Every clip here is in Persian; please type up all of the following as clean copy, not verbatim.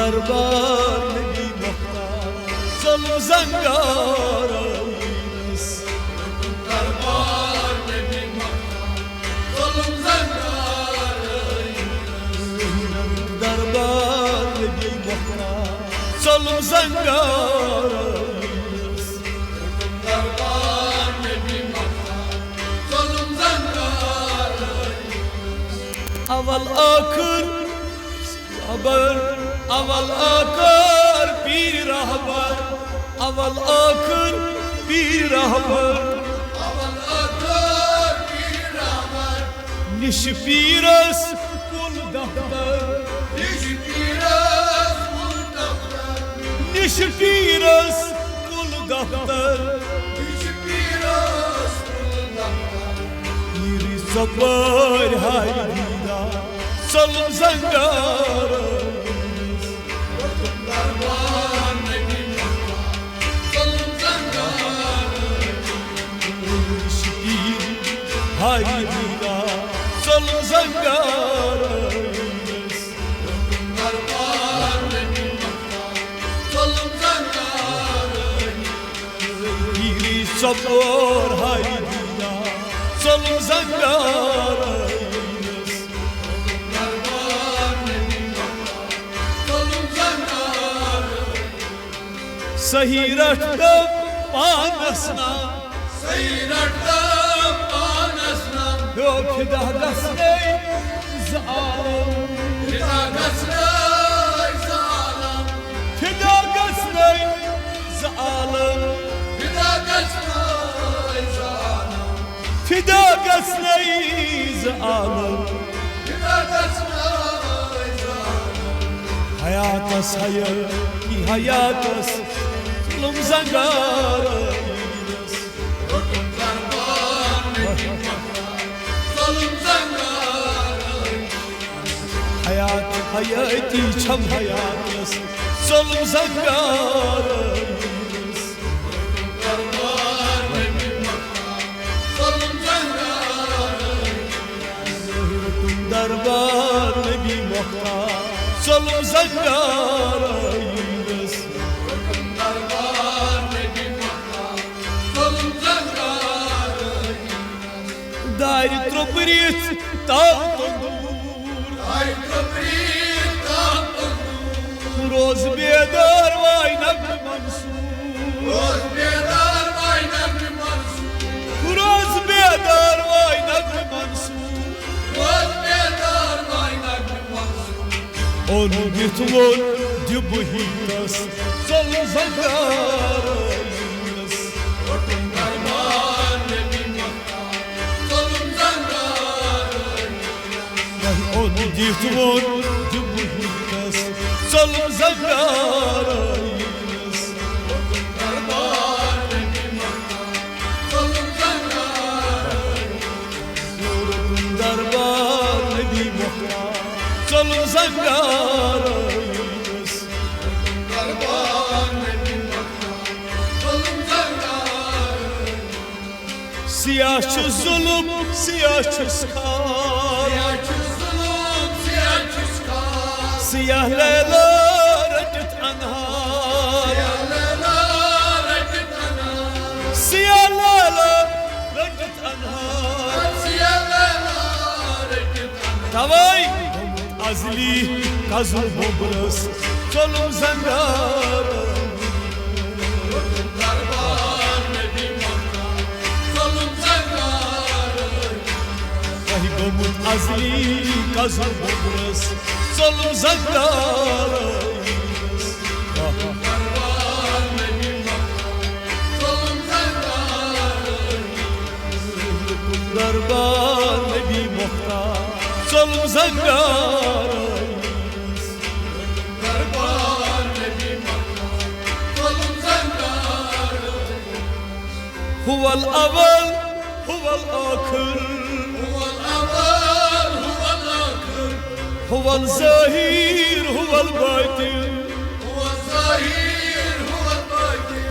دربار نبی مختار ظلم زنگارایینس دربار نبی مختار ظلم زنگارایینس دربار نبی مختار ظلم زنگارایینس دربار نبی مختار ظلم زنگارایینس اول آخر رهبر اول آخر پیر رهبر اول آخر پیر رهبر اول آخر پیر رهبر نش پیرس کل دفتر نش پیرس کل دفتر نش پیرس کل دفتر نش پیرس کل دفتر پیری صبر های دیدا ظلم زنگار دربار نبی مختار ظلم زنگارایینس های دیدا ظلم زنگارایینس دربار نبی مختار ظلم زنگارایینس پیری صبر های دیدا ظلم زنگارایینس دربار نبی مختار ظلم زنگارایینس سهیرت دم پانسنا سیرتم آنسنم دو پده دسته زعالم پدا گسنای زالم پده دسته زعالم پدا گسنای زالم پده دسته زعالم پدا گسنای زالم حیاتس حیاتی حیاتس ظلم زنگارایینس دربار نبی مختار ظلم زنگارایینس حیات حیاتی چم حیاتس ظلم زنگارایینس دربار نبی مختار ظلم زنگارایینس دربار نبی مختار ظلم زنگارایینس دربار نبی مختار ظلم زنگارایینس داری تروپریت تال تندور ای کبری تاندور روز بیدار وای نبی منصور روز بیدار وای نبی منصور روز بیدار وای نبی منصور روز بیدار وای نبی منصور onu bitmon dibuhitas ظلم زنگارایینس دربار نبی مختار ظلم زنگارایینس onu bitmon dibuhitas ظلم زنگارایینس دربار نبی مختار ظلم زنگارایینس دربار نبی مختار ظلم زنگارایینس دربار نبی مختار ظلم زنگارایینس siyah zulüm siyah çıskar سیاه چشکار siyah leyla reddit anhar سیاه لیلا رجت انهار siyah leyla reddit anhar سیاه لیلا رجت انهار tavay azli kazıl bobras ظلم زنگارایینس دربار نبی مختار ظلم زنگارایینس Ay gomut azli kazıl bobras ظلم زنگارایینس دربار نبی مختار ظلم زنگارایینس دربار نبی مختار ظلم زنگارایینس دربار نبی مختار ظلم زنگارایینس هو الاول هو الاخر هو الاول هو الاخر هو الظاهر هو الباطن هو الظاهر هو الباطن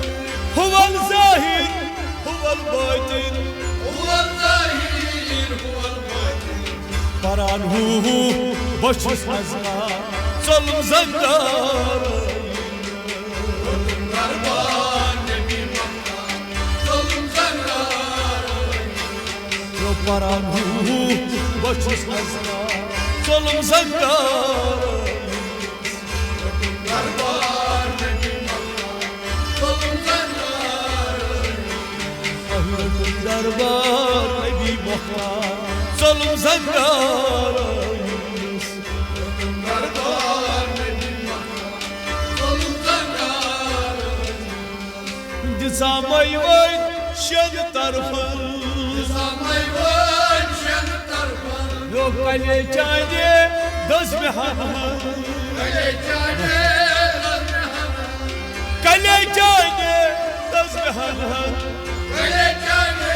هو الظاهر هو الباطن هو الظاهر هو الباطن Paranhu başız azra solum zangar Darbar Nebi Muhtar Solum zangar Paranhu başız hazna solum zangar Darbar Nebi Muhtar Solum zangar Darbar Nebi Muhtar solum zangar Darbar Nebi Muhtar Solum zangar Dizamay vay şen tarafın Samay var şen tarafın Yok kale çayde döz mehanı Öyle cane Kale çayde döz mehanı Öyle cane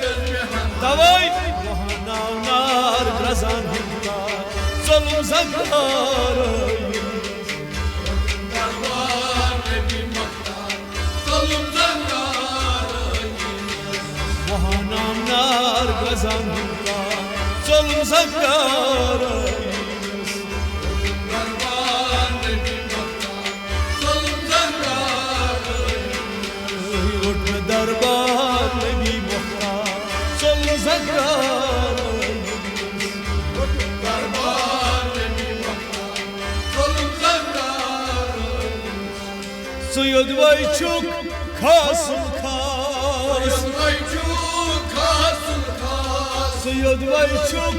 dözmehan Davay Vahanavnar grazan hında solum zangar Darbar Nebi Muhtar Solum zangar Vahanavnar grazan hında solum zangar Darbar Nebi Muhtar Solum zangar Urtme darbar Nebi Muhtar solum zangar Darbar Nebi Muhtar Solum zangar Suyud vay çok kasım kas Vay çok kasıl kas Suyud vay çok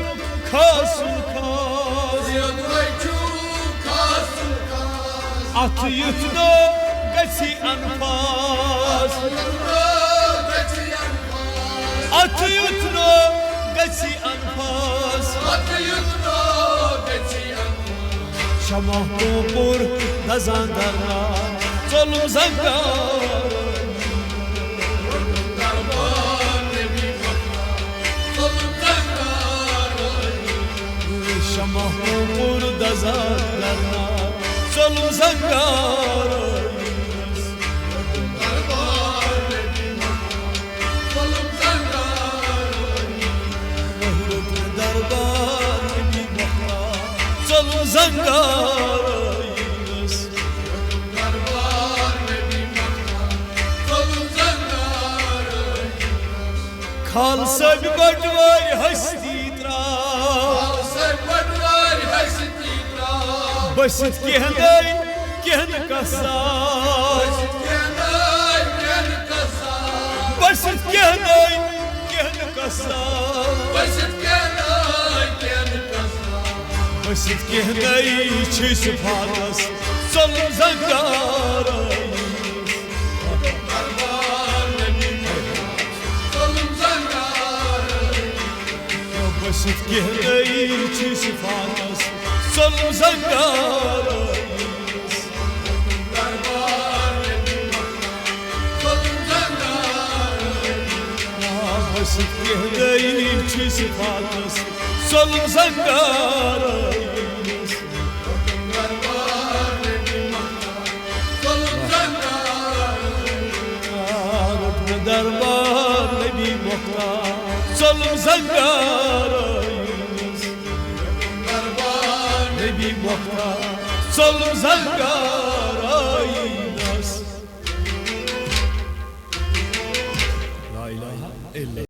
kasım kas Vay çok kasıl kas Atı yutno gasi anfas Atı yutno gasi anfas Şamah kumur dazandarna solum zangar Şamah kumur dazandarna solum zangar Darbar Nebi Muhtar solum zangar Kalsa bir badvay hasti tra Basit kehnday kehn kasa Basit kehnday kehn kasa Basit kehnday çiş fadas solum zangar Basit kehnday çiş fadas solum zangar Basit kehnday çiş fadas solum zangar Darbar Nebi Muhtar solum zangar Nebi Muhtar solum zangar